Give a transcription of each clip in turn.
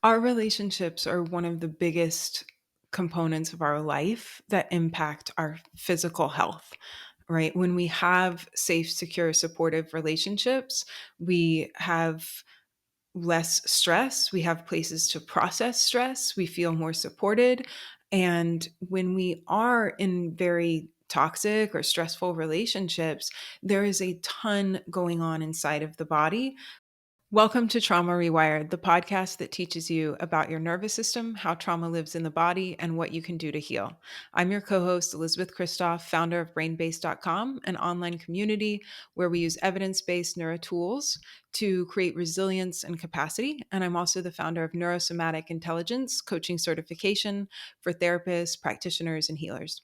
Our relationships are one of the biggest components of our life that impact our physical health, right? When we have safe, secure, supportive relationships, we have less stress, we have places to process stress, we feel more supported. And when we are in very toxic or stressful relationships, there is a ton going on inside of the body. Welcome to Trauma Rewired, the podcast that teaches you about your nervous system, how trauma lives in the body, and what you can do to heal. I'm your co host, Elizabeth Kristoff, founder of brainbase.com, an online community where we use evidence based neuro tools to create resilience and capacity. And I'm also the founder of Neurosomatic Intelligence coaching certification for therapists, practitioners, and healers.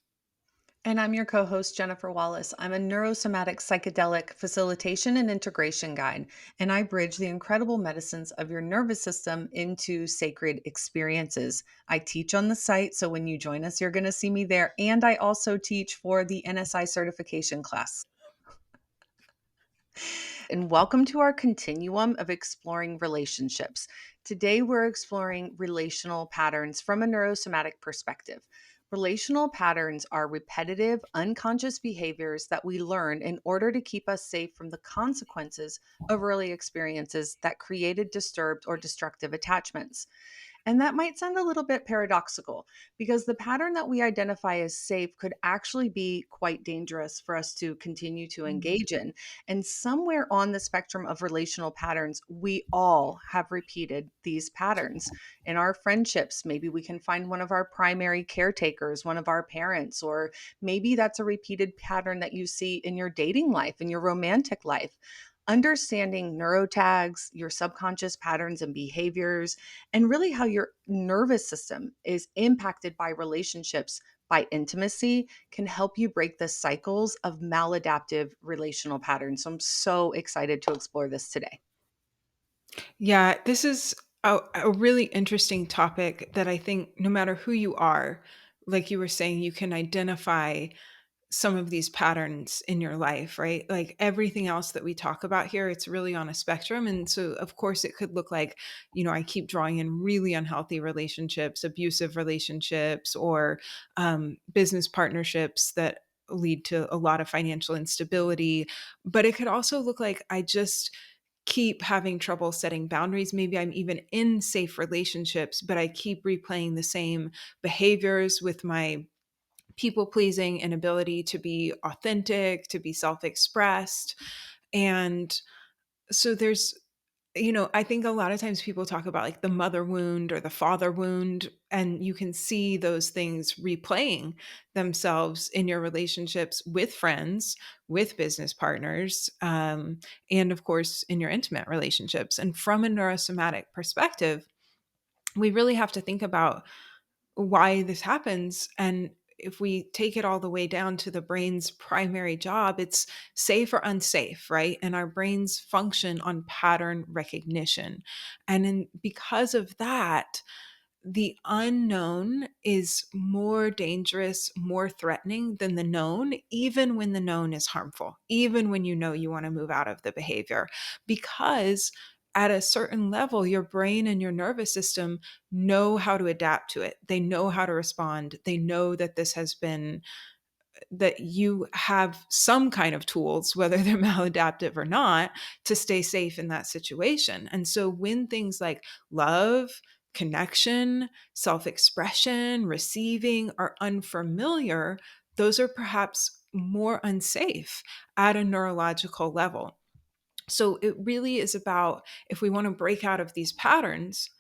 And I'm your co host, Jennifer Wallace. I'm a neurosomatic psychedelic facilitation and integration guide, and I bridge the incredible medicines of your nervous system into sacred experiences. I teach on the site, so when you join us, you're going to see me there. And I also teach for the NSI certification class. And welcome to our continuum of exploring relationships. Today, we're exploring relational patterns from a neurosomatic perspective. Relational patterns are repetitive, unconscious behaviors that we learn in order to keep us safe from the consequences of early experiences that created disturbed or destructive attachments. And that might sound a little bit paradoxical because the pattern that we identify as safe could actually be quite dangerous for us to continue to engage in. And somewhere on the spectrum of relational patterns, we all have repeated these patterns. In our friendships, maybe we can find one of our primary caretakers, one of our parents, or maybe that's a repeated pattern that you see in your dating life, in your romantic life. Understanding neurotags, your subconscious patterns and behaviors, and really how your nervous system is impacted by relationships, by intimacy, can help you break the cycles of maladaptive relational patterns. So I'm so excited to explore this today. Yeah, this is a really interesting topic that I think no matter who you are, like you were saying, you can identify some of these patterns in your life, right? Like everything else that we talk about here, it's really on a spectrum. And so, of course, it could look like, I keep drawing in really unhealthy relationships, abusive relationships, or business partnerships that lead to a lot of financial instability. But it could also look like I just keep having trouble setting boundaries. Maybe I'm even in safe relationships, but I keep replaying the same behaviors with my people pleasing, inability to be authentic, to be self expressed. And so I think a lot of times people talk about like the mother wound or the father wound, and you can see those things replaying themselves in your relationships with friends, with business partners, and of course in your intimate relationships. And from a neurosomatic perspective, we really have to think about why this happens. And if we take it all the way down to the brain's primary job, it's safe or unsafe, right? And our brains function on pattern recognition. Because of that, the unknown is more dangerous, more threatening than the known, even when the known is harmful, even when you know you want to move out of the behavior. Because at a certain level, your brain and your nervous system know how to adapt to it. They know how to respond. They know that that you have some kind of tools, whether they're maladaptive or not, to stay safe in that situation. And so when things like love, connection, self expression, receiving are unfamiliar, those are perhaps more unsafe at a neurological level. So it really is about, if we want to break out of these patterns,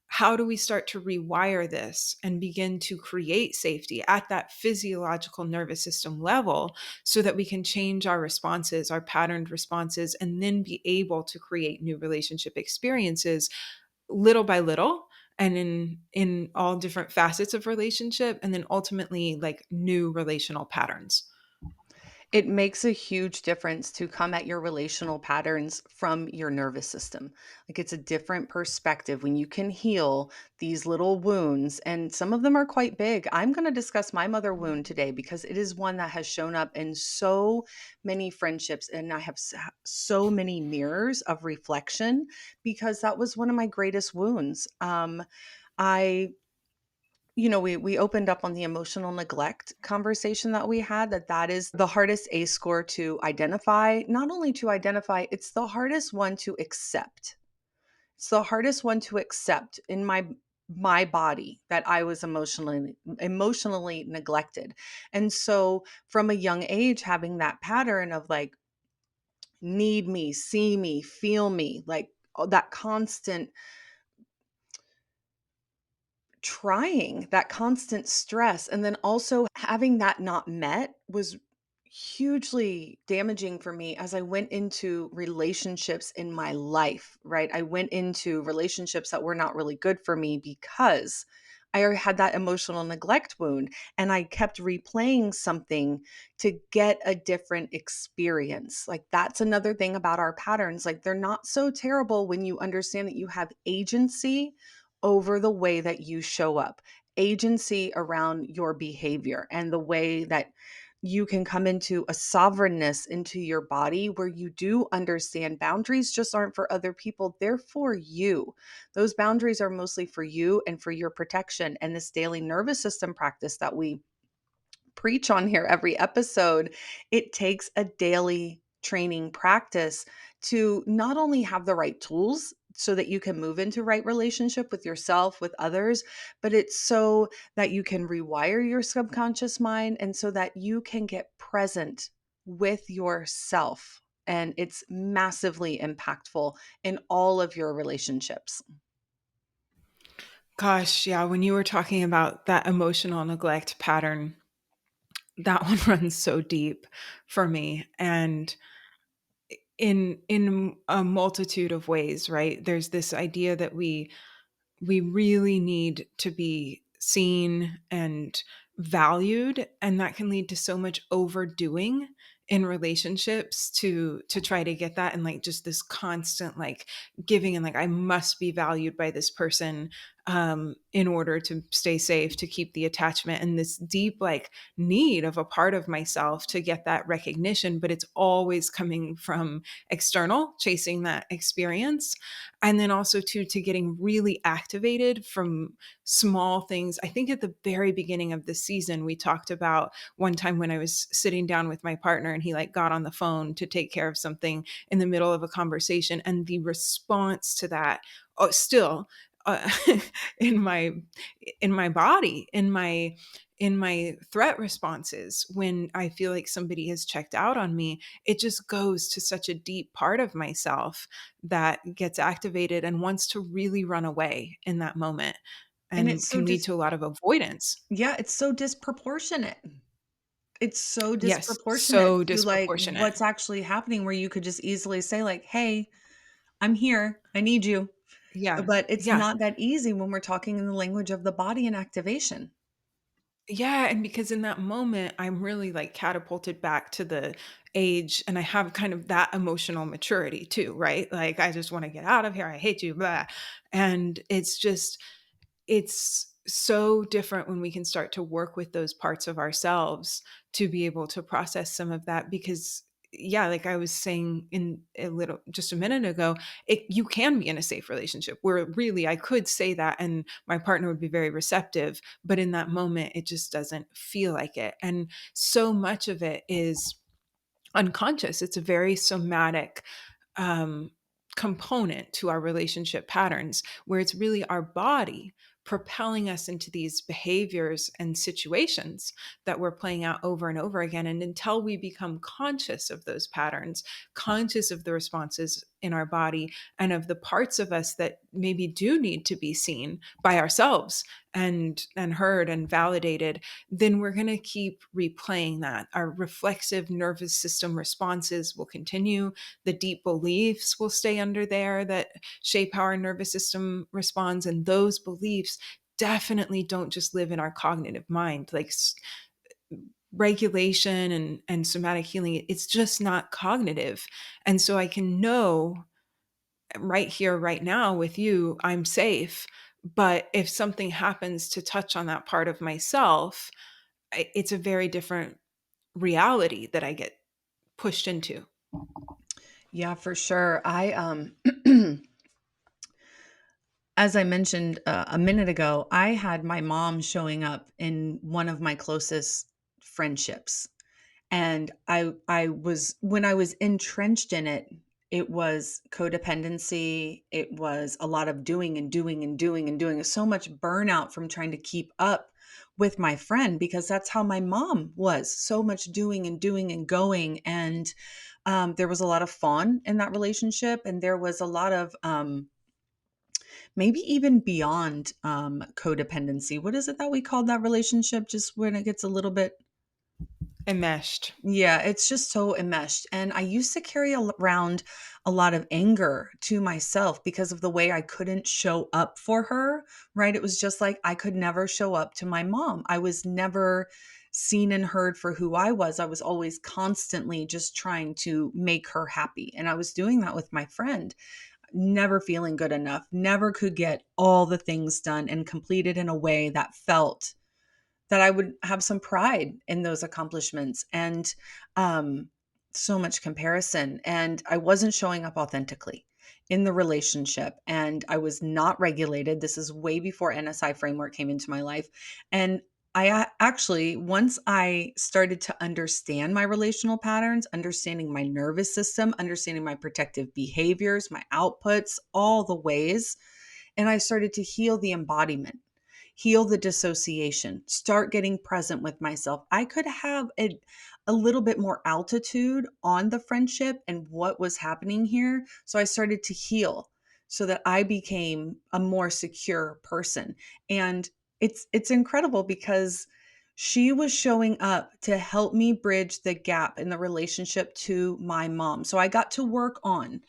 how do we start to rewire this and begin to create safety at that physiological nervous system level so that we can change our responses, our patterned responses, and then be able to create new relationship experiences little by little, and in all different facets of relationship, and then ultimately like new relational patterns. It makes a huge difference to come at your relational patterns from your nervous system. Like it's a different perspective when you can heal these little wounds, and some of them are quite big. I'm going to discuss my mother wound today because it is one that has shown up in so many friendships, and I have so many mirrors of reflection because that was one of my greatest wounds. I we opened up on the emotional neglect conversation that we had, that is the hardest ACE score to identify. Not only to identify, it's the hardest one to accept. It's the hardest one to accept in my body that I was emotionally neglected. And so from a young age having that pattern of like need me, see me, feel me, like that constant trying, that constant stress, and then also having that not met was hugely damaging for me as I went into relationships in my life, right? I went into relationships that were not really good for me because had that emotional neglect wound, and I kept replaying something to get a different experience. Like that's another thing about our patterns. Like they're not so terrible when you understand that you have agency over the way that you show up, agency around your behavior, and the way that you can come into a sovereignness into your body where you do understand boundaries just aren't for other people, they're for you. Those boundaries are mostly for you and for your protection. And this daily nervous system practice that we preach on here every episode, it takes a daily training practice to not only have the right tools so that you can move into right relationship with yourself, with others, but it's so that you can rewire your subconscious mind and so that you can get present with yourself. And it's massively impactful in all of your relationships. Gosh, yeah, when you were talking about that emotional neglect pattern, that one runs so deep for me, and in a multitude of ways, right? There's this idea that we really need to be seen and valued, and that can lead to so much overdoing in relationships to try to get that, and like just this constant like giving and like I must be valued by this person in order to stay safe, to keep the attachment, and this deep like need of a part of myself to get that recognition, but it's always coming from external, chasing that experience. And then also too, to getting really activated from small things. I think at the very beginning of the season, we talked about one time when I was sitting down with my partner and he like got on the phone to take care of something in the middle of a conversation. And the response to that, oh, still uh, in my body, in my threat responses, when I feel like somebody has checked out on me, it just goes to such a deep part of myself that gets activated and wants to really run away in that moment And and it's so can lead to a lot of avoidance. yeah, it's so disproportionate. It's so Yes, disproportionate so to, like, disproportionate. what's actually happening where you could just easily say, like, "Hey, I'm here. I need you." Yeah. But it's Yeah. not that easy when we're talking in the language of the body and activation. Yeah, and because in that moment, I'm really, like, catapulted back to the age and I have kind of that emotional maturity too, right? Like, I just wanna get out of here, I hate you, blah, and it's just it's so different when we can start to work with those parts of ourselves to be able to process some of that because yeah, like I was saying in a little just a minute ago, you can be in a safe relationship where really I could say that and my partner would be very receptive, but in that moment it just doesn't feel like it. And so much of it is unconscious. It's a very somatic um, component to our relationship patterns, where it's really our body propelling us into these behaviors and situations that we're playing out over and over again. And until we become conscious of those patterns, conscious of the responses in our body and of the parts of us that maybe do need to be seen by ourselves and heard and validated, then we're going to keep replaying that. Our reflexive nervous system responses will continue. The deep beliefs will stay under there that shape how our nervous system responds. And those beliefs definitely don't just live in our cognitive mind. Like regulation and somatic healing, it's just not cognitive. And so I can know right here, right now with you, I'm safe. But if something happens to touch on that part of myself, it's a very different reality that I get pushed into. Yeah, for sure. I as I mentioned a minute ago, I had my mom showing up in one of my closest friendships. And I was when I was entrenched in it, it was codependency, it was a lot of doing and doing and doing and doing, so much burnout from trying to keep up with my friend because that's how my mom was, so much doing and doing and going. And there was a lot of fun in that relationship, and there was a lot of maybe even beyond codependency. What is it that we call that relationship just when it gets a little bit. Enmeshed. Yeah, it's just so enmeshed. And I used to carry around a lot of anger to myself because of the way I couldn't show up for her, right? It was just like I could never show up to my mom. I was never seen and heard for who I was. I was always constantly just trying to make her happy. And I was doing that with my friend, never feeling good enough, never could get all the things done and completed in a way that felt that I would have some pride in those accomplishments and um, so much comparison. And I wasn't showing up authentically in the relationship and I was not regulated. This is way before NSI framework came into my life. And actually, once I started to understand my relational patterns, understanding my nervous system, understanding my protective behaviors, my outputs, all the ways, and I started to heal the embodiment, heal the dissociation, start getting present with myself. I could have a little bit more altitude on the friendship and what was happening here. So I started to heal so that I became a more secure person. And it's incredible because she was showing up to help me bridge the gap in the relationship to my mom. So I got to work on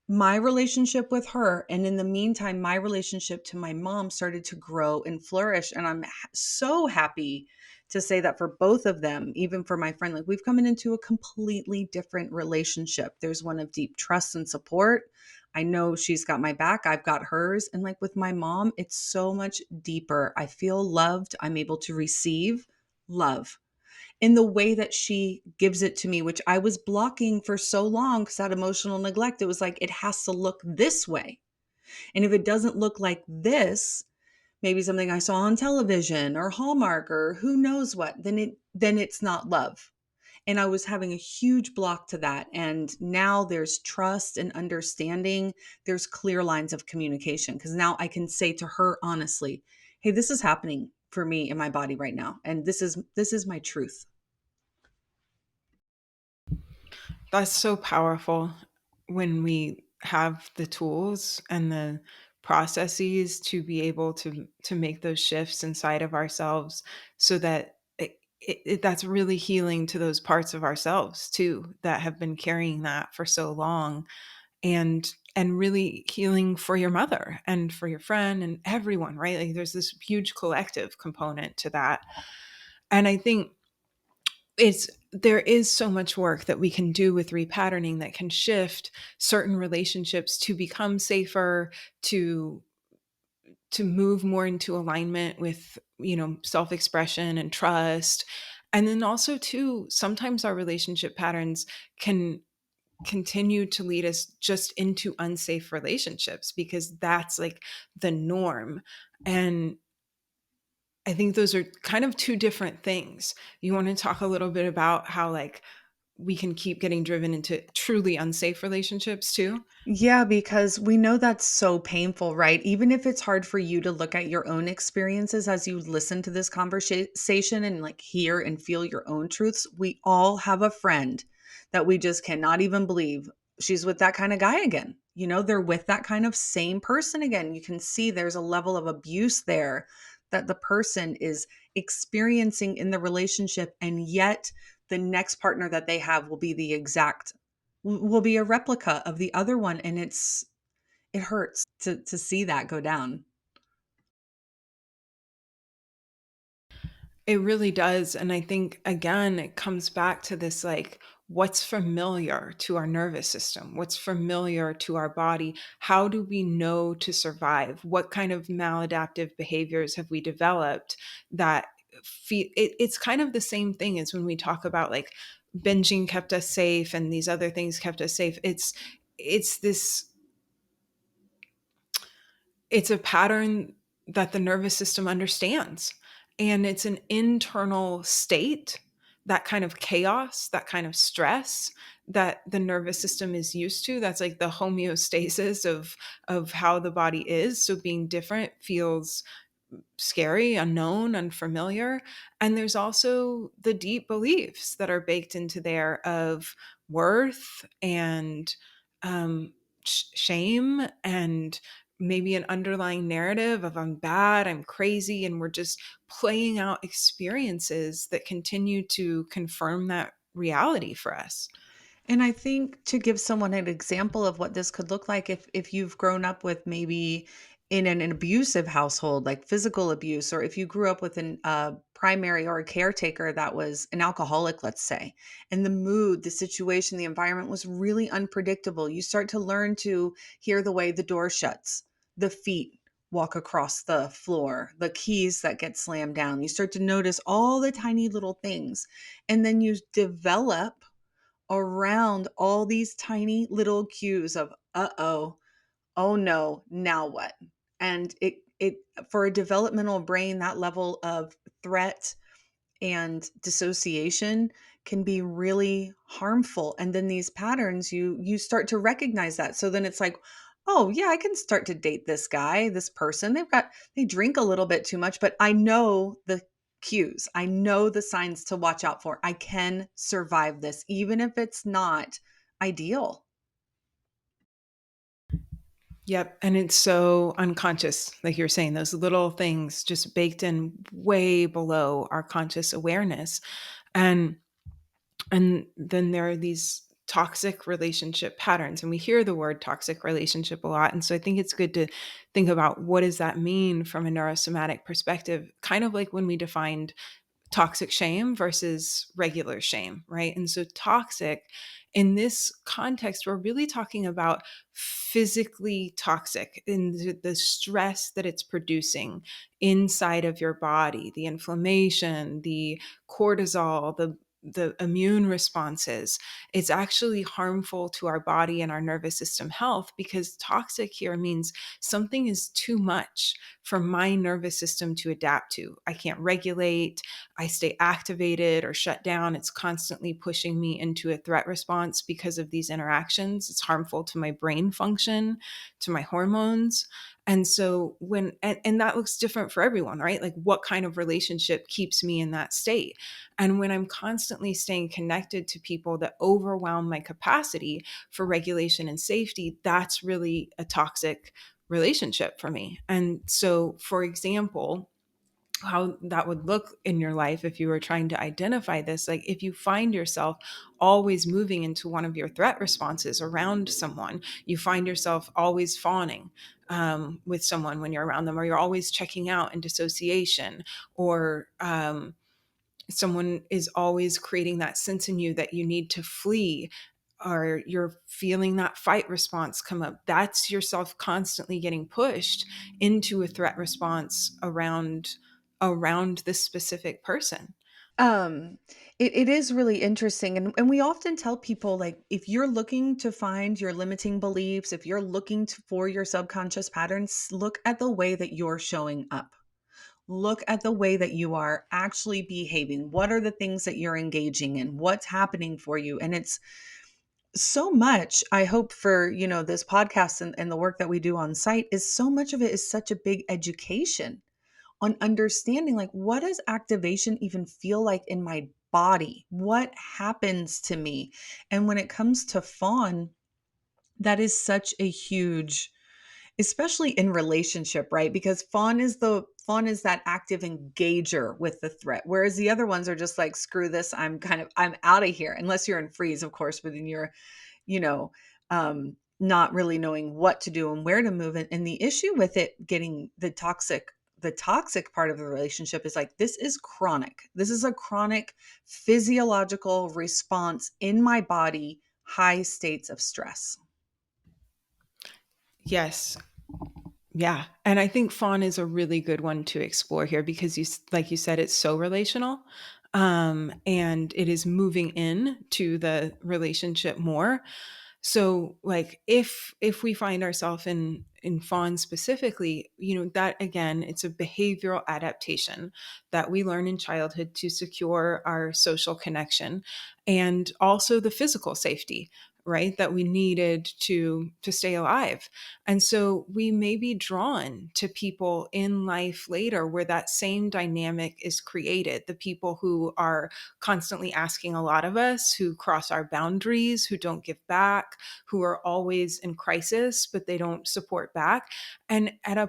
my relationship with her. And in the meantime, my relationship to my mom started to grow and flourish. And I'm so happy to say that for both of them, even for my friend, like we've come into a completely different relationship. There's one of deep trust and support. I know she's got my back, I've got hers. And like with my mom, it's so much deeper. I feel loved. I'm able to receive love in the way that she gives it to me, which I was blocking for so long because that emotional neglect. It was like, it has to look this way. And if it doesn't look like this, maybe something I saw on television or Hallmark or who knows what, then it's not love. And I was having a huge block to that. And now there's trust and understanding. There's clear lines of communication because now I can say to her honestly, hey, this is happening for me in my body right now. And this is my truth. That's so powerful when we have the tools and the processes to be able to make those shifts inside of ourselves so that that's really healing to those parts of ourselves too that have been carrying that for so long, and really healing for your mother and for your friend and everyone, right? Like there's this huge collective component to that. And I think there is so much work that we can do with repatterning that can shift certain relationships to become safer, to move more into alignment with, self-expression and trust. And then also too, sometimes our relationship patterns can continue to lead us just into unsafe relationships because that's like the norm. And I think those are kind of two different things. You want to talk a little bit about how like we can keep getting driven into truly unsafe relationships too? Yeah, because we know that's so painful, right? Even if it's hard for you to look at your own experiences as you listen to this conversation and like hear and feel your own truths, we all have a friend that we just cannot even believe she's with that kind of guy again. They're with that kind of same person again. You can see there's a level of abuse there that the person is experiencing in the relationship, and yet the next partner that they have will be the exact will be a replica of the other one, and it hurts to see that go down. It really does, and I think, again, it comes back to this, like, what's familiar to our nervous system? What's familiar to our body? How do we know to survive? What kind of maladaptive behaviors have we developed that it's kind of the same thing as when we talk about, like, binging kept us safe and these other things kept us safe. It's this it's a pattern that the nervous system understands, and it's an internal state, that kind of chaos, that kind of stress that the nervous system is used to. That's like the homeostasis of how the body is. So being different feels scary, unknown, unfamiliar. And there's also the deep beliefs that are baked into there of worth and shame, and maybe an underlying narrative of I'm bad, I'm crazy. And we're just playing out experiences that continue to confirm that reality for us. And I think to give someone an example of what this could look like, if you've grown up with maybe in an abusive household, like physical abuse, or if you grew up with an primary or a caretaker that was an alcoholic, let's say, and the mood, the situation, the environment was really unpredictable, you start to learn to hear the way the door shuts, the feet walk across the floor, the keys that get slammed down. You start to notice all the tiny little things, and then you develop around all these tiny little cues of uh-oh, oh no, now what? And it for a developmental brain, that level of threat and dissociation can be really harmful. And then these patterns, you start to recognize that. So then it's like, oh yeah, I can start to date this guy, this person. They drink a little bit too much, but I know the cues. I know the signs to watch out for. I can survive this, even if it's not ideal. Yep, and it's so unconscious, like you're saying, those little things just baked in way below our conscious awareness. And then there are these toxic relationship patterns, and we hear the word toxic relationship a lot. And so I think it's good to think about what does that mean from a neurosomatic perspective, kind of like when we defined toxic shame versus regular shame, right? And so, toxic in this context, we're really talking about physically toxic in the stress that it's producing inside of your body, the inflammation, the cortisol, the immune responses. It's actually harmful to our body and our nervous system health, because toxic here means something is too much for my nervous system to adapt to. I can't regulate, I stay activated or shut down. It's constantly pushing me into a threat response because of these interactions. It's harmful to my brain function, to my hormones. And so and that looks different for everyone, right? Like, what kind of relationship keeps me in that state? And when I'm constantly staying connected to people that overwhelm my capacity for regulation and safety, that's really a toxic relationship for me. And so, for example, how that would look in your life if you were trying to identify this, like if you find yourself always moving into one of your threat responses around someone, you find yourself always fawning with someone when you're around them, or you're always checking out in dissociation, or someone is always creating that sense in you that you need to flee, or you're feeling that fight response come up, that's yourself constantly getting pushed into a threat response around this specific person. Um, it is really interesting. And we often tell people, like, if you're looking to find your limiting beliefs, if you're looking for your subconscious patterns, look at the way that you're showing up. Look at the way that you are actually behaving. What are the things that you're engaging in? What's happening for you? And it's so much, I hope, for, this podcast and the work that we do on site, is so much of it is such a big education on understanding, like, what does activation even feel like in my body? What happens to me? And when it comes to fawn, that is such a huge, especially in relationship, right? Because fawn is that active engager with the threat, whereas the other ones are just like, screw this, I'm out of here, unless you're in freeze, of course, within your, you know, not really knowing what to do and where to move it. And the issue with it getting the toxic the toxic part of the relationship is like, this is chronic. This is a chronic physiological response in my body, high states of stress. Yes. Yeah, and I think fawn is a really good one to explore here because like you said, it's so relational, and it is moving in to the relationship more. So, like, if we find ourselves in fawn specifically, that again, it's a behavioral adaptation that we learn in childhood to secure our social connection and also the physical safety, right? That we needed to stay alive. And so we may be drawn to people in life later where that same dynamic is created. The people who are constantly asking a lot of us, who cross our boundaries, who don't give back, who are always in crisis, but they don't support back. And at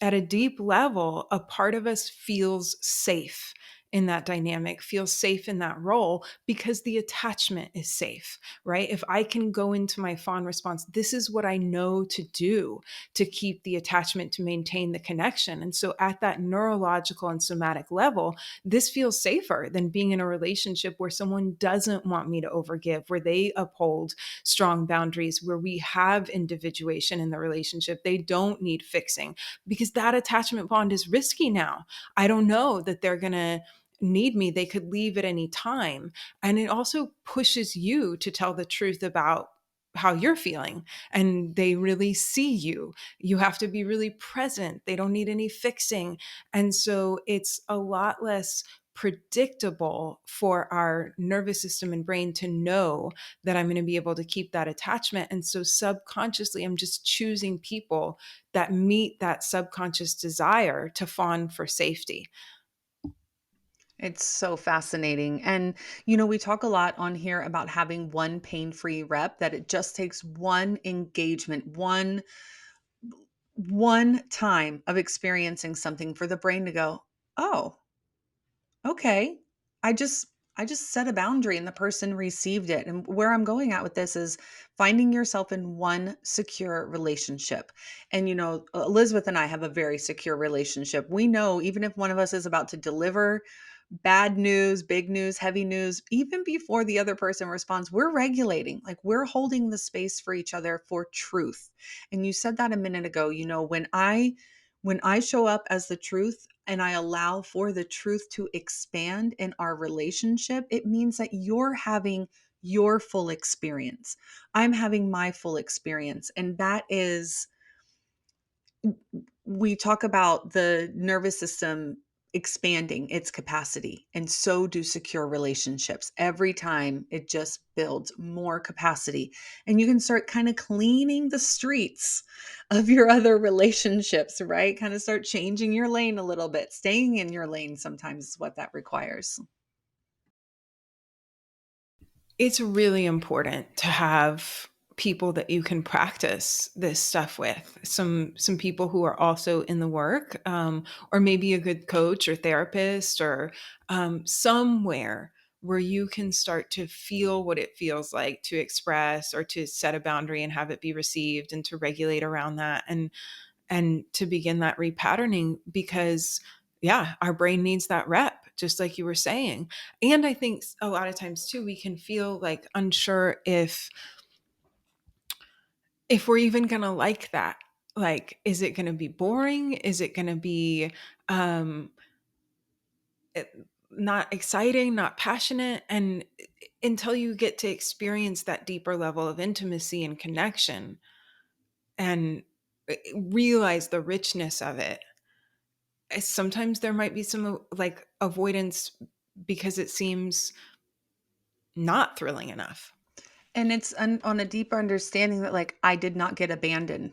a deep level, a part of us feels safe in that dynamic, feels safe in that role because the attachment is safe, right? If I can go into my fawn response, this is what I know to do to keep the attachment, to maintain the connection. And so at that neurological and somatic level, this feels safer than being in a relationship where someone doesn't want me to overgive, where they uphold strong boundaries, where we have individuation in the relationship. They don't need fixing because that attachment bond is risky now. I don't know that they're going to need me. They could leave at any time. And it also pushes you to tell the truth about how you're feeling, and they really see you. You have to be really present. They don't need any fixing. And so it's a lot less predictable for our nervous system and brain to know that I'm going to be able to keep that attachment. And so subconsciously, I'm just choosing people that meet that subconscious desire to fawn for safety. It's so fascinating. And, we talk a lot on here about having one pain free rep, that it just takes one engagement, one time of experiencing something for the brain to go, oh, okay. I just I just set a boundary and the person received it. And where I'm going at with this is finding yourself in one secure relationship. And Elizabeth and I have a very secure relationship. We know even if one of us is about to deliver bad news, big news, heavy news, even before the other person responds, we're regulating, like we're holding the space for each other for truth. And you said that a minute ago, when I show up as the truth and I allow for the truth to expand in our relationship, it means that you're having your full experience. I'm having my full experience. And that is, we talk about the nervous system expanding its capacity, and so do secure relationships. Every time it just builds more capacity, and you can start kind of cleaning the streets of your other relationships, right? Kind of start changing your lane a little bit. Staying in your lane sometimes is what that requires. It's really important to have people that you can practice this stuff with. Some people who are also in the work, or maybe a good coach or therapist, or somewhere where you can start to feel what it feels like to express or to set a boundary and have it be received, and to regulate around that, and to begin that repatterning. Because yeah, our brain needs that rep, just like you were saying. And I think a lot of times too, we can feel like unsure if we're even going to like that. Like, is it going to be boring? Is it going to be um it- not exciting, not passionate? And until you get to experience that deeper level of intimacy and connection, and realize the richness of it, sometimes there might be some like avoidance because it seems not thrilling enough. And it's on a deeper understanding that, like, I did not get abandoned.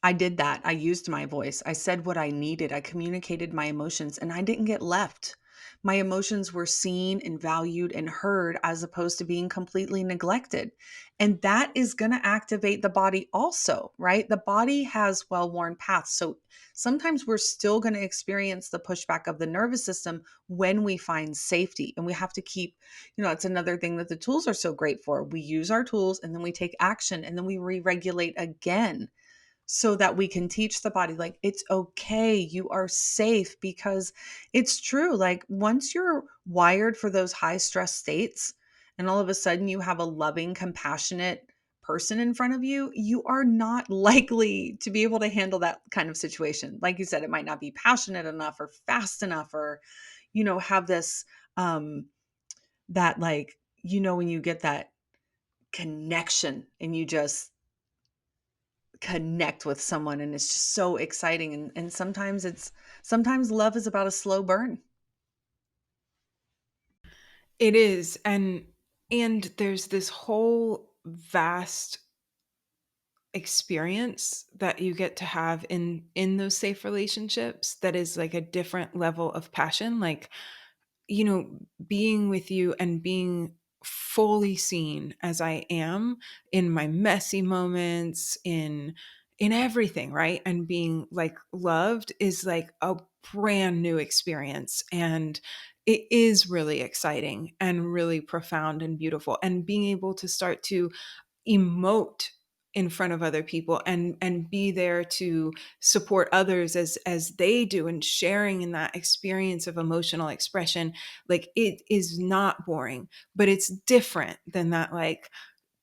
I did that. I used my voice. I said what I needed. I communicated my emotions, and I didn't get left. My emotions were seen and valued and heard, as opposed to being completely neglected. And that is going to activate the body also, right? The body has well worn paths. So sometimes we're still going to experience the pushback of the nervous system when we find safety. And we have to keep, it's another thing that the tools are so great for. We use our tools and then we take action and then we re regulate again. so that we can teach the body, like, it's okay, you are safe. Because it's true, like, once you're wired for those high stress states and all of a sudden you have a loving, compassionate person in front of you, you are not likely to be able to handle that kind of situation. Like you said, it might not be passionate enough or fast enough, or have this um that, like, when you get that connection and you just connect with someone, and it's just so exciting. And sometimes love is about a slow burn. It is, and there's this whole vast experience that you get to have in those safe relationships that is like a different level of passion. Like, being with you and being fully seen as I am in my messy moments, in everything, right? And being like loved is like a brand new experience. And it is really exciting and really profound and beautiful. And being able to start to emote in front of other people and be there to support others as they do, and sharing in that experience of emotional expression, like, it is not boring, but it's different than that, like,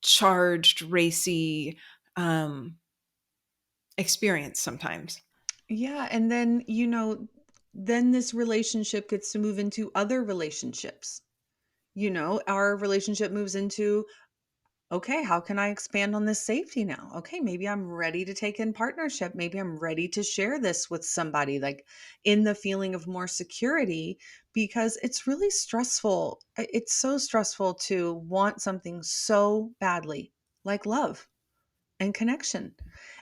charged racy um experience sometimes. Yeah, and then then this relationship gets to move into other relationships. Our relationship moves into, okay, how can I expand on this safety now? Okay, maybe I'm ready to take in partnership. Maybe I'm ready to share this with somebody, like, in the feeling of more security, because it's really stressful. It's so stressful to want something so badly, like love and connection,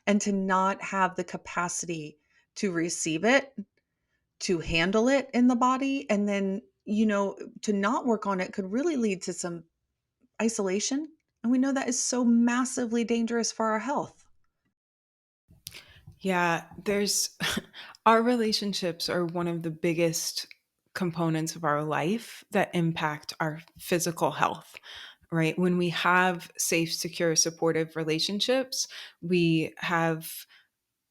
and to not have the capacity to receive it, to handle it in the body. And then, to not work on it could really lead to some isolation, and we know that is so massively dangerous for our health. Yeah, there's our relationships are one of the biggest components of our life that impact our physical health, right? When we have safe, secure, supportive relationships, we have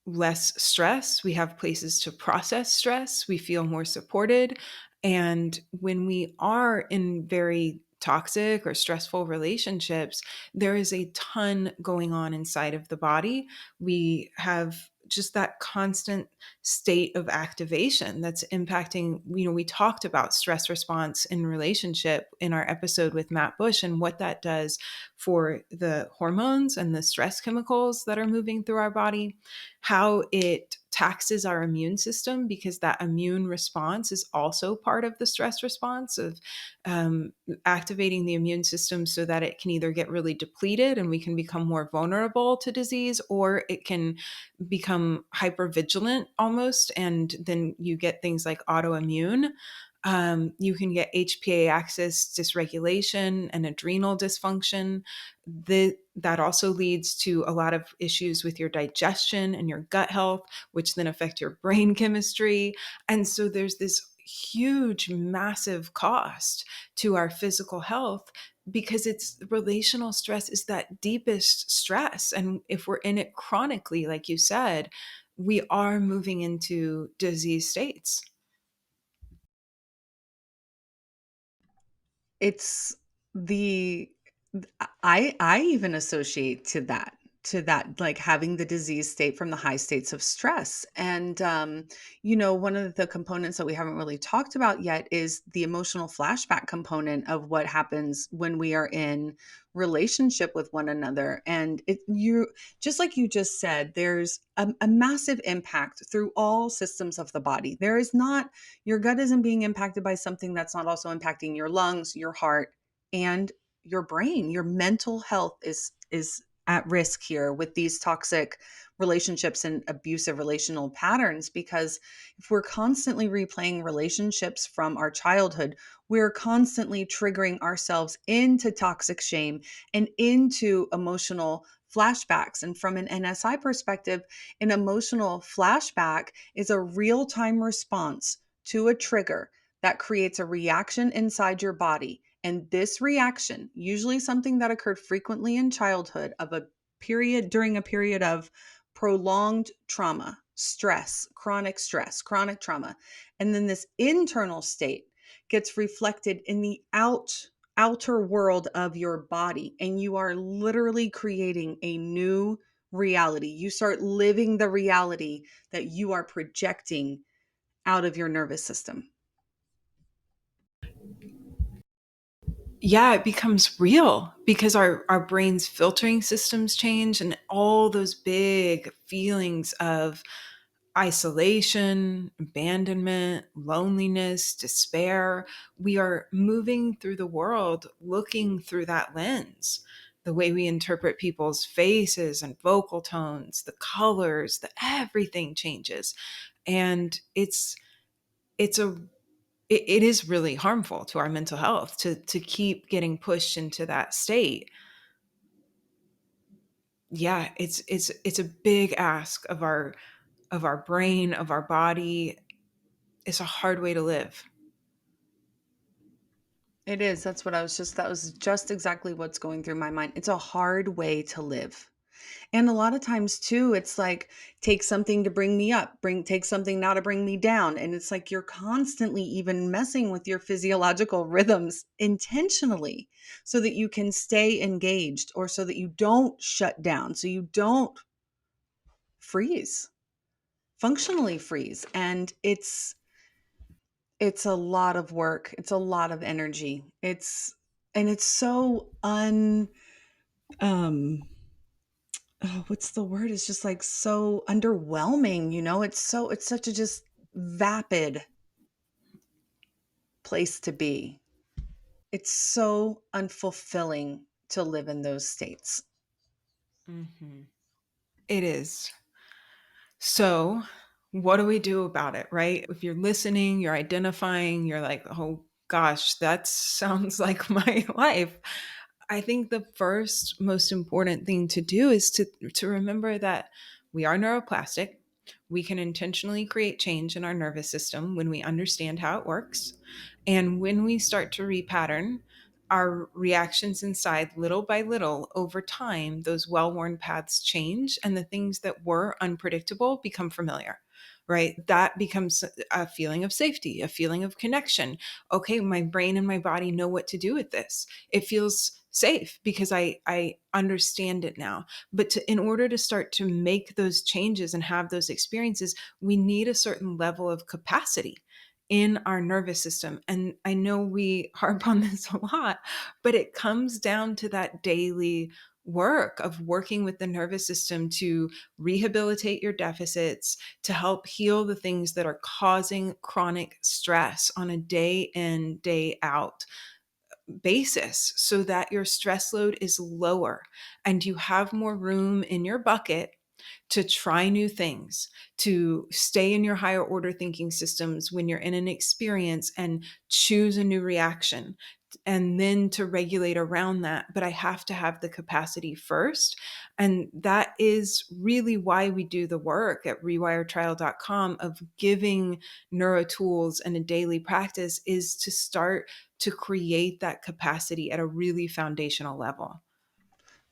less stress, we have places to process stress, we feel more supported. And when we are in very toxic or stressful relationships, there is a ton going on inside of the body. We have just that constant state of activation that's impacting. We talked about stress response in relationship in our episode with Matt Bush, and what that does for the hormones and the stress chemicals that are moving through our body, how it taxes our immune system, because that immune response is also part of the stress response of um, activating the immune system so that it can either get really depleted and we can become more vulnerable to disease, or it can become hypervigilant almost, and then you get things like autoimmune. You can get HPA axis dysregulation and adrenal dysfunction. That also leads to a lot of issues with your digestion and your gut health, which then affect your brain chemistry. And so there's this huge, massive cost to our physical health, because it's relational stress is that deepest stress. And if we're in it chronically, like you said, we are moving into disease states. It's the I even associate to that, like, having the disease state from the high states of stress. And one of the components that we haven't really talked about yet is the emotional flashback component of what happens when we are in relationship with one another. And you just like you just said, there's a massive impact through all systems of the body. There is not Your gut isn't being impacted by something that's not also impacting your lungs, your heart, and your brain. Your mental health is at risk here with these toxic relationships and abusive relational patterns. Because if we're constantly replaying relationships from our childhood, we're constantly triggering ourselves into toxic shame and into emotional flashbacks. And from an NSI perspective, an emotional flashback is a real-time response to a trigger that creates a reaction inside your body. And this reaction, usually something that occurred frequently in childhood, of a period during a period of prolonged trauma, stress, chronic trauma. And then this internal state gets reflected in the outer world of your body, and you are literally creating a new reality. You start living the reality that you are projecting out of your nervous system. Yeah, it becomes real because our brain's filtering systems change, and all those big feelings of isolation, abandonment, loneliness, despair, we are moving through the world looking through that lens. The way we interpret people's faces and vocal tones, the colors, the everything changes. And it's a it is really harmful to our mental health to keep getting pushed into that state. Yeah, it's a big ask of our brain, of our body. It's a hard way to live. It is. That was just exactly what's going through my mind. It's a hard way to live. And a lot of times too, it's like take something to bring me up, take something now to bring me down. And it's like you're constantly even messing with your physiological rhythms intentionally so that you can stay engaged or so that you don't shut down, so you don't freeze, functionally freeze. And it's a lot of work. It's a lot of energy. It's so um oh, what's the word? It's just like so underwhelming, you know? It's such a just vapid place to be. It's so unfulfilling to live in those states. Mhm. It is. So, what do we do about it, right? If you're listening, you're identifying, you're like, "Oh gosh, that sounds like my life." I think the first most important thing to do is to remember that we are neuroplastic. We can intentionally create change in our nervous system when we understand how it works. And when we start to repattern our reactions inside little by little over time, those well worn paths change and the things that were unpredictable become familiar, right? That becomes a feeling of safety, a feeling of connection. Okay, my brain and my body know what to do with this. It feels safe because I understand it now. But in order to start to make those changes and have those experiences, we need a certain level of capacity in our nervous system. And I know we harp on this a lot, but it comes down to that daily work of working with the nervous system to rehabilitate your deficits, to help heal the things that are causing chronic stress on a day in, day out basis so that your stress load is lower and you have more room in your bucket to try new things, to stay in your higher order thinking systems when you're in an experience and choose a new reaction, and then to regulate around that. But I have to have the capacity first. And that is really why we do the work at rewiretrial.com of giving neuro tools and a daily practice is to start to create that capacity at a really foundational level.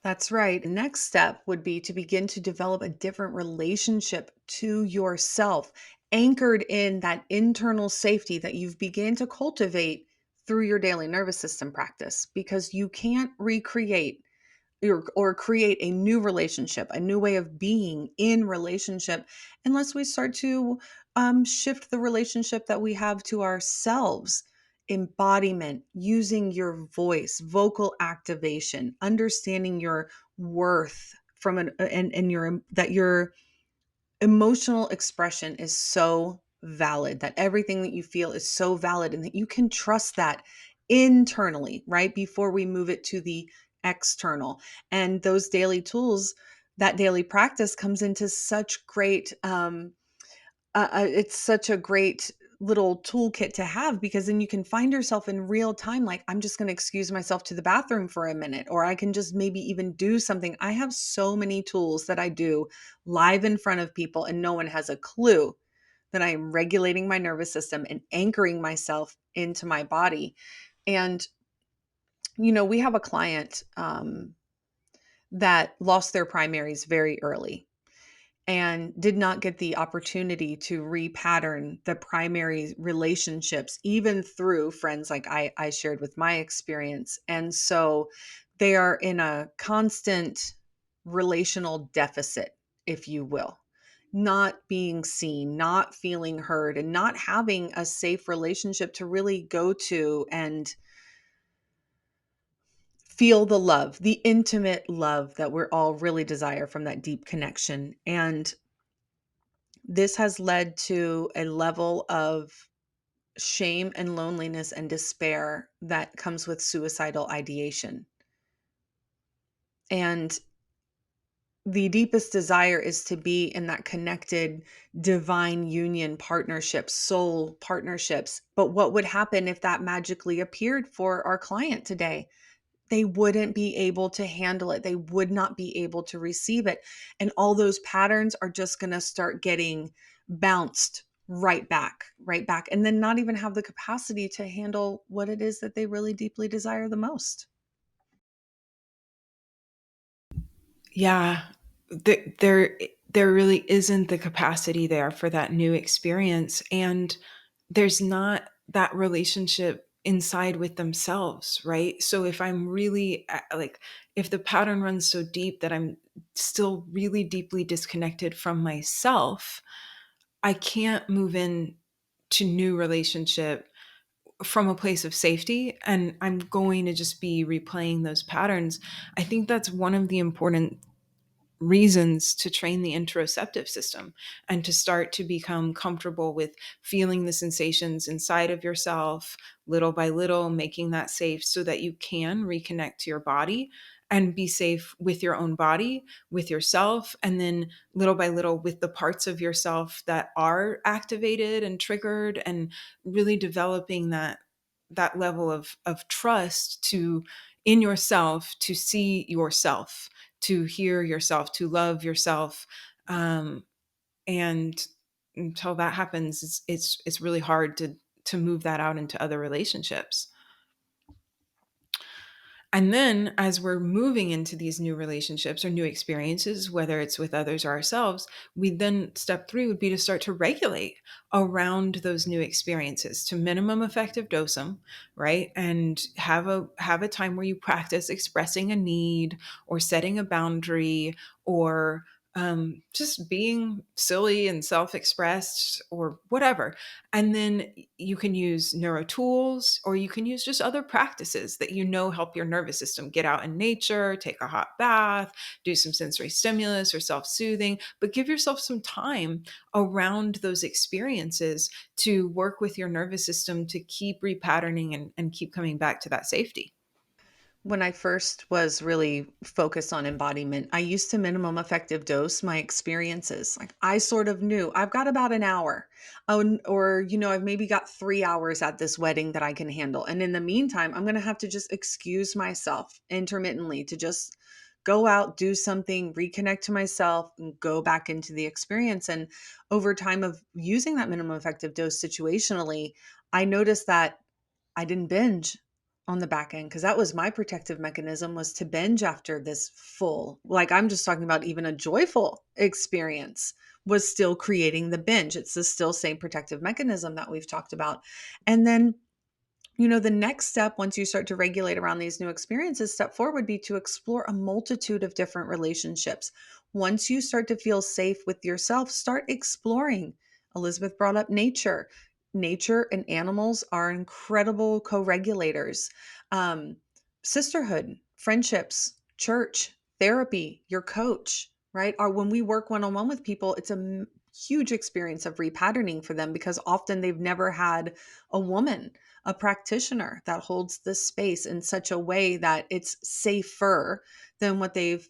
That's right. The next step would be to begin to develop a different relationship to yourself, anchored in that internal safety that you've begun to cultivate through your daily nervous system practice, because you can't recreate or create a new relationship, a new way of being in relationship, unless we start to shift the relationship that we have to ourselves. Embodiment, using your voice, vocal activation, understanding your worth from an and your that your emotional expression is so valid, that everything that you feel is so valid, and that you can trust that internally, right? Before we move it to the external. And those daily tools, that daily practice comes into such great, it's such a great little toolkit to have, because then you can find yourself in real time like, I'm just going to excuse myself to the bathroom for a minute, or I can just maybe even do something. I have so many tools that I do live in front of people, and no one has a clue that I am regulating my nervous system and anchoring myself into my body. And we have a client that lost their primaries very early, and did not get the opportunity to repattern the primary relationships, even through friends like I shared with my experience. And so they are in a constant relational deficit, if you will, not being seen, not feeling heard, and not having a safe relationship to really go to and feel the love, the intimate love that we're all really desire from that deep connection. And this has led to a level of shame and loneliness and despair that comes with suicidal ideation. And the deepest desire is to be in that connected divine union partnership, soul partnerships. But what would happen if that magically appeared for our client today? They wouldn't be able to handle it. They would not be able to receive it. And all those patterns are just going to start getting bounced right back, right back, and then not even have the capacity to handle what it is that they really deeply desire the most. Yeah, there really isn't the capacity there for that new experience, and there's not that relationship inside with themselves, right? So if I'm really like, if the pattern runs so deep that I'm still really deeply disconnected from myself, I can't move in to new relationship from a place of safety, and I'm going to just be replaying those patterns. I think that's one of the important reasons to train the interoceptive system and to start to become comfortable with feeling the sensations inside of yourself little by little, making that safe so that you can reconnect to your body and be safe with your own body, with yourself, and then little by little with the parts of yourself that are activated and triggered, and really developing that level of trust to in yourself, to see yourself, to hear yourself, to love yourself. Um, and until that happens, it's really hard to move that out into other relationships. And then as we're moving into these new relationships or new experiences, whether it's with others or ourselves, we then step three would be to start to regulate around those new experiences to minimum effective dose them, right? And have a time where you practice expressing a need or setting a boundary, or just being silly and self-expressed or whatever. And then you can use neuro tools, or you can use just other practices that you know help your nervous system. Get out in nature, take a hot bath, do some sensory stimulus or self-soothing, but give yourself some time around those experiences to work with your nervous system to keep repatterning and keep coming back to that safety. When I first was really focused on embodiment, I used to minimum effective dose my experiences. Like I sort of knew I've got about an hour, or I've maybe got 3 hours at this wedding that I can handle. And in the meantime, I'm going to have to just excuse myself intermittently to just go out, do something, reconnect to myself, and go back into the experience. And over time of using that minimum effective dose situationally, I noticed that I didn't binge on the back end because that was my protective mechanism, was to binge after this full, like I'm just talking about even a joyful experience was still creating the binge. It's the still same protective mechanism that we've talked about. And then the next step, once you start to regulate around these new experiences, step four would be to explore a multitude of different relationships. Once you start to feel safe with yourself, start exploring. Elisabeth brought up nature. Nature and animals are incredible co regulators. Um, Sisterhood, friendships, church, therapy, your coach, right? Or when we work one on one with people, it's a huge experience of repatterning for them because often they've never had a woman, a practitioner that holds this space in such a way that it's safer than what they've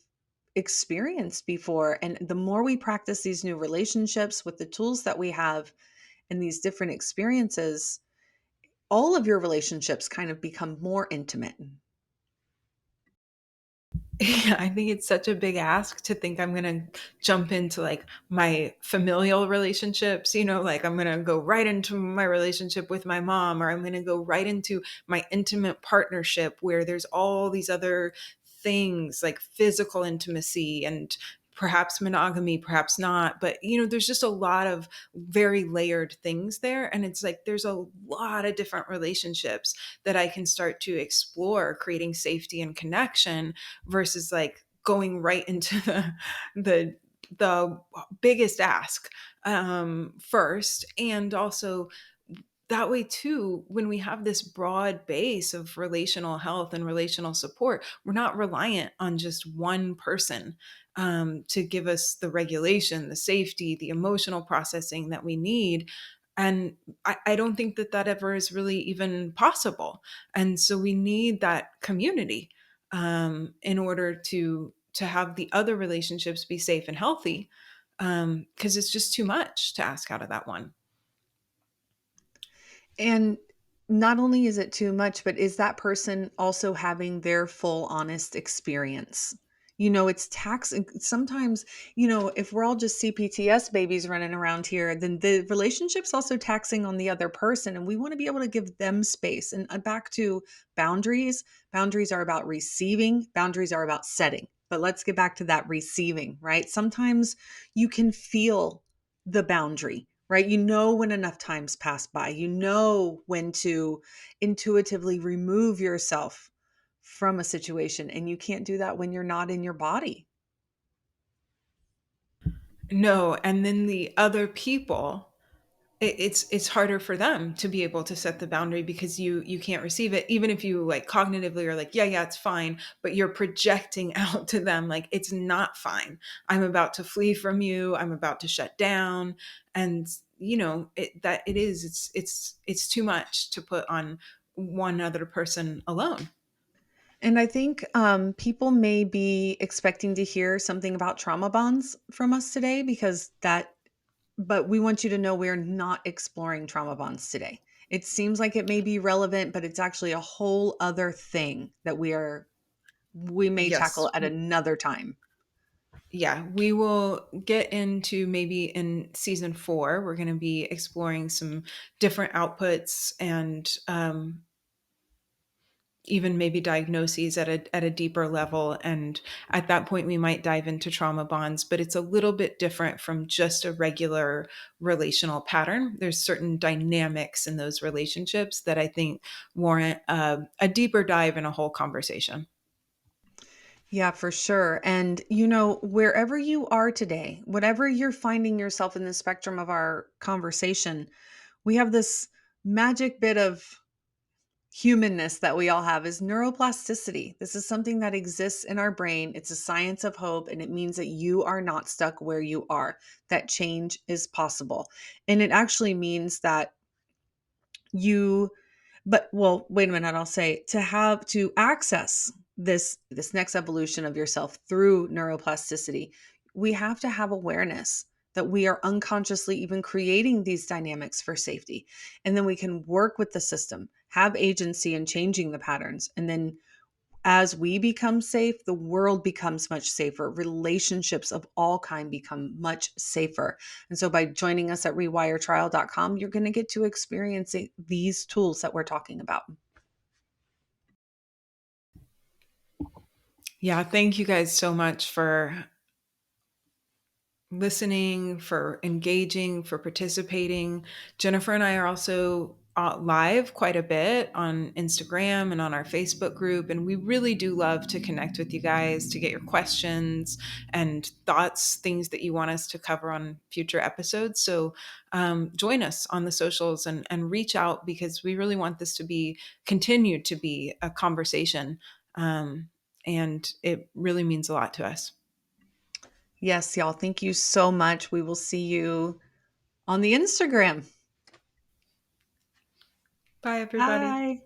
experienced before. And the more we practice these new relationships with the tools that we have and these different experiences, all of your relationships kind of become more intimate. Yeah, I think it's such a big ask to think I'm gonna jump into like my familial relationships, like I'm gonna go right into my relationship with my mom, or I'm gonna go right into my intimate partnership where there's all these other things like physical intimacy and perhaps monogamy, perhaps not. But, there's just a lot of very layered things there. And it's like there's a lot of different relationships that I can start to explore, creating safety and connection versus like going right into the biggest ask first. And also that way too, when we have this broad base of relational health and relational support, we're not reliant on just one person to give us the regulation, the safety, the emotional processing that we need. And I don't think that that ever is really even possible. And so we need that community in order to have the other relationships be safe and healthy, because it's just too much to ask out of that one. And not only is it too much, but is that person also having their full honest experience? It's taxing sometimes, if we're all just CPTS babies running around here, then the relationship's also taxing on the other person. And we want to be able to give them space. And back to boundaries, boundaries are about receiving, boundaries are about setting. But let's get back to that receiving, right? Sometimes you can feel the boundary, right? When enough time's passed by, when to intuitively remove yourself from a situation. And you can't do that when you're not in your body. No, and then the other people, it's harder for them to be able to set the boundary because you can't receive it, even if you like cognitively are like, yeah, it's fine, but you're projecting out to them like it's not fine. I'm about to flee from you. I'm about to shut down, and it's too much to put on one other person alone. And I think people may be expecting to hear something about trauma bonds from us today but we want you to know we're not exploring trauma bonds today. It seems like it may be relevant, but it's actually a whole other thing that we may Yes. tackle at another time. Yeah, we will get into maybe in season 4. We're going to be exploring some different outputs and even maybe diagnoses at a deeper level. And at that point, we might dive into trauma bonds, but it's a little bit different from just a regular relational pattern. There's certain dynamics in those relationships that I think warrant a deeper dive in a whole conversation. Yeah, for sure. And, wherever you are today, whatever you're finding yourself in the spectrum of our conversation, we have this magic bit of humanness that we all have is neuroplasticity. This is something that exists in our brain. It's a science of hope, and it means that you are not stuck where you are, that change is possible. And it actually means that you but well, wait a minute, I'll say to access this next evolution of yourself through neuroplasticity, we have to have awareness that we are unconsciously even creating these dynamics for safety. And then we can work with the system, have agency in changing the patterns. And then as we become safe, the world becomes much safer. Relationships of all kind become much safer. And so by joining us at rewiretrial.com, you're going to get to experience these tools that we're talking about. Yeah, thank you guys so much for listening, for engaging, for participating. Jennifer and I are also live quite a bit on Instagram and on our Facebook group. And we really do love to connect with you guys to get your questions and thoughts, things that you want us to cover on future episodes. So join us on the socials and reach out because we really want this to be continue to be a conversation. And it really means a lot to us. Yes, y'all. Thank you so much. We will see you on the Instagram. Bye, everybody. Bye.